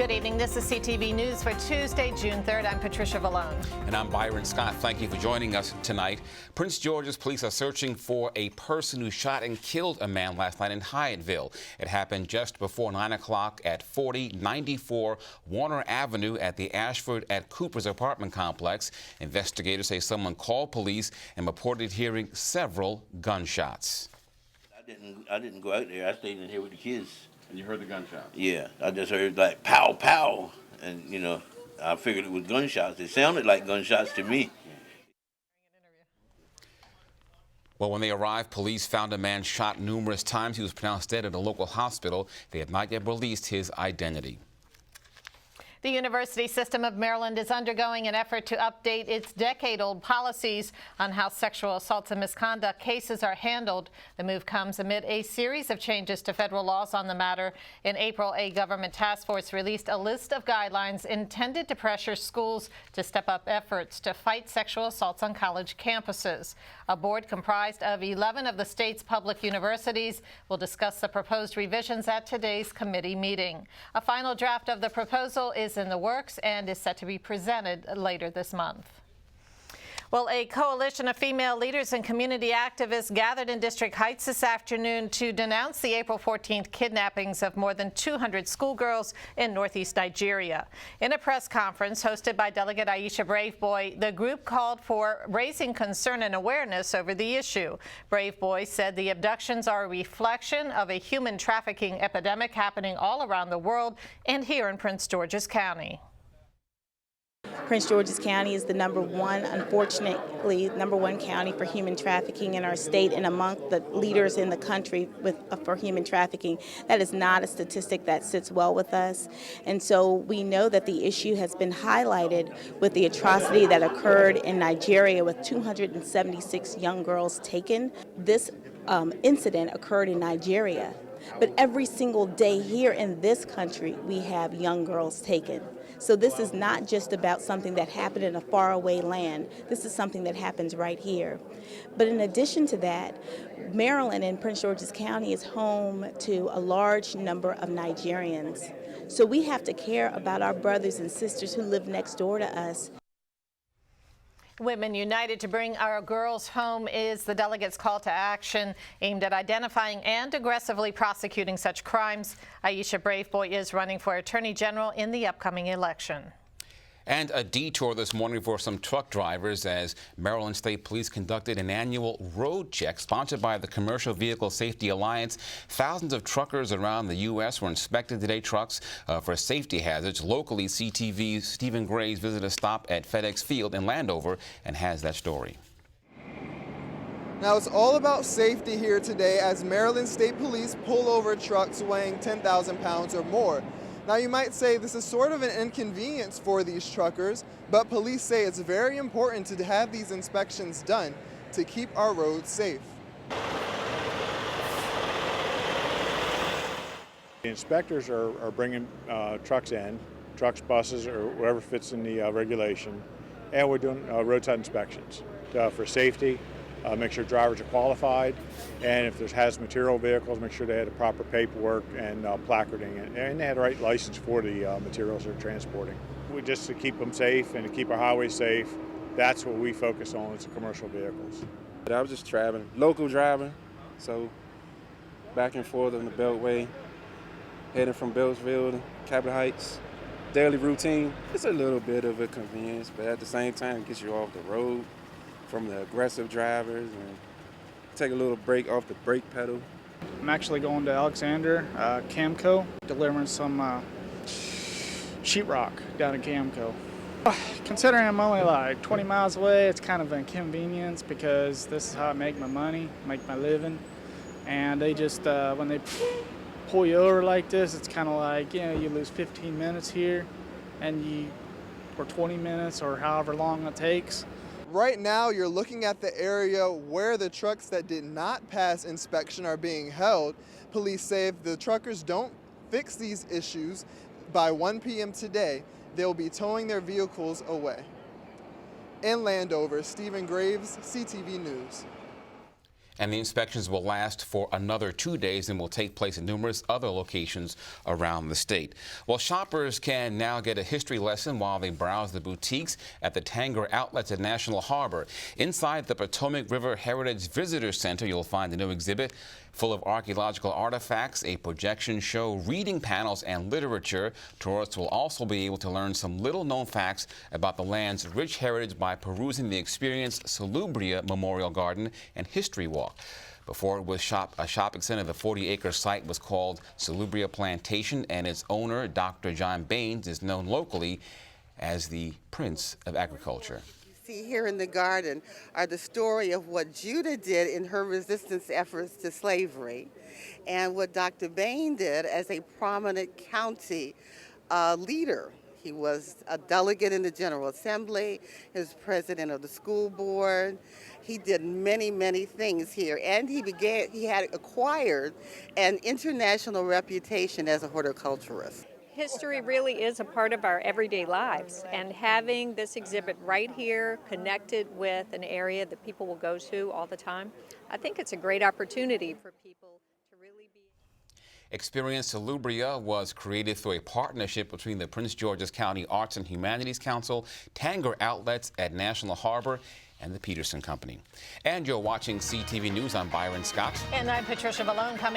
Good evening. This is CTV News for Tuesday, June 3rd. I'm Patricia Vallone. And I'm Byron Scott. Thank you for joining us tonight. Prince George's police are searching for a person who shot and killed a man last night in Hyattsville. It happened just before 9 o'clock at 4094 Warner Avenue at the Ashford at Cooper's apartment complex. Investigators say someone called police and reported hearing several gunshots. I didn't go out there. I stayed in here with the kids. And you heard the gunshots? Yeah, I just heard like pow, pow. And, you know, I figured it was gunshots. It sounded like gunshots to me. Well, when they arrived, police found a man shot numerous times. He was pronounced dead at a local hospital. They have not yet released his identity. The University System of Maryland is undergoing an effort to update its decade-old policies on how sexual assaults and misconduct cases are handled. The move comes amid a series of changes to federal laws on the matter. In April, a government task force released a list of guidelines intended to pressure schools to step up efforts to fight sexual assaults on college campuses. A board comprised of 11 of the state's public universities will discuss the proposed revisions at today's committee meeting. A final draft of the proposal is in the works and is set to be presented later this month. Well, a coalition of female leaders and community activists gathered in District Heights this afternoon to denounce the April 14th kidnappings of more than 200 schoolgirls in northeast Nigeria. In a press conference hosted by Delegate Aisha Braveboy, the group called for raising concern and awareness over the issue. Braveboy said the abductions are a reflection of a human trafficking epidemic happening all around the world and here in Prince George's County. Prince George's County is the unfortunately, number one county for human trafficking in our state and among the leaders in the country for human trafficking. That is not a statistic that sits well with us. And so we know that the issue has been highlighted with the atrocity that occurred in Nigeria with 276 young girls taken. This incident occurred in Nigeria. But every single day here in this country, we have young girls taken. So this is not just about something that happened in a faraway land. This is something that happens right here. But in addition to that, Maryland and Prince George's County is home to a large number of Nigerians. So we have to care about our brothers and sisters who live next door to us. Women United to Bring Our Girls Home is the delegates' call to action aimed at identifying and aggressively prosecuting such crimes. Aisha Braveboy is running for Attorney General in the upcoming election. And a detour this morning for some truck drivers as Maryland State Police conducted an annual road check sponsored by the Commercial Vehicle Safety Alliance. Thousands of truckers around the U.S. were inspecting today trucks for safety hazards. Locally, CTV's Stephen Graves visited a stop at FedEx Field in Landover and has that story. Now, it's all about safety here today as Maryland State Police pull over trucks weighing 10,000 pounds or more. Now, you might say this is sort of an inconvenience for these truckers, but police say it's very important to have these inspections done to keep our roads safe. The inspectors are bringing trucks in, trucks, buses, or whatever fits in the regulation, and we're doing roadside inspections for safety. Make sure drivers are qualified, and if there's hazardous material vehicles, make sure they had the proper paperwork and placarding, and they had the right license for the materials they're transporting. Just to keep them safe and to keep our highways safe, that's what we focus on, is the commercial vehicles. I was just traveling, local driving, so back and forth on the Beltway, heading from Beltsville to Capitol Heights. Daily routine, it's a little bit of a convenience, but at the same time, it gets you off the road from the aggressive drivers and take a little break off the brake pedal. I'm actually going to Alexander, Camco, delivering some sheetrock down in Camco. Considering I'm only like 20 miles away, it's kind of an inconvenience because this is how I make my money, make my living. And they just, when they pull you over like this, it's kind of like, you know, you lose 15 minutes here or 20 minutes or however long it takes. Right now, you're looking at the area where the trucks that did not pass inspection are being held. Police say if the truckers don't fix these issues by 1 p.m. today, they'll be towing their vehicles away. In Landover, Stephen Graves, CTV News. And the inspections will last for another 2 days and will take place in numerous other locations around the state. Well, shoppers can now get a history lesson while they browse the boutiques at the Tanger Outlets at National Harbor. Inside the Potomac River Heritage Visitor Center, you'll find a new exhibit full of archaeological artifacts, a projection show, reading panels, and literature. Tourists will also be able to learn some little-known facts about the land's rich heritage by perusing the Experience Salubria Memorial Garden and History Walk. Before it was a shopping center, the 40-acre site was called Salubria Plantation, and its owner, Dr. John Baines, is known locally as the Prince of Agriculture. Here in the garden are the story of what Judah did in her resistance efforts to slavery and what Dr. Bain did as a prominent county leader. He was a delegate in the General Assembly, he was president of the school board. He did many, many things here, and he had acquired an international reputation as a horticulturist. History really is a part of our everyday lives, and having this exhibit right here connected with an area that people will go to all the time, I think it's a great opportunity for people to really be. Experience Salubria was created through a partnership between the Prince George's County Arts and Humanities Council, Tanger Outlets at National Harbor, and the Peterson Company. And you're watching CTV News. I'm Byron Scott. And I'm Patricia Malone. Coming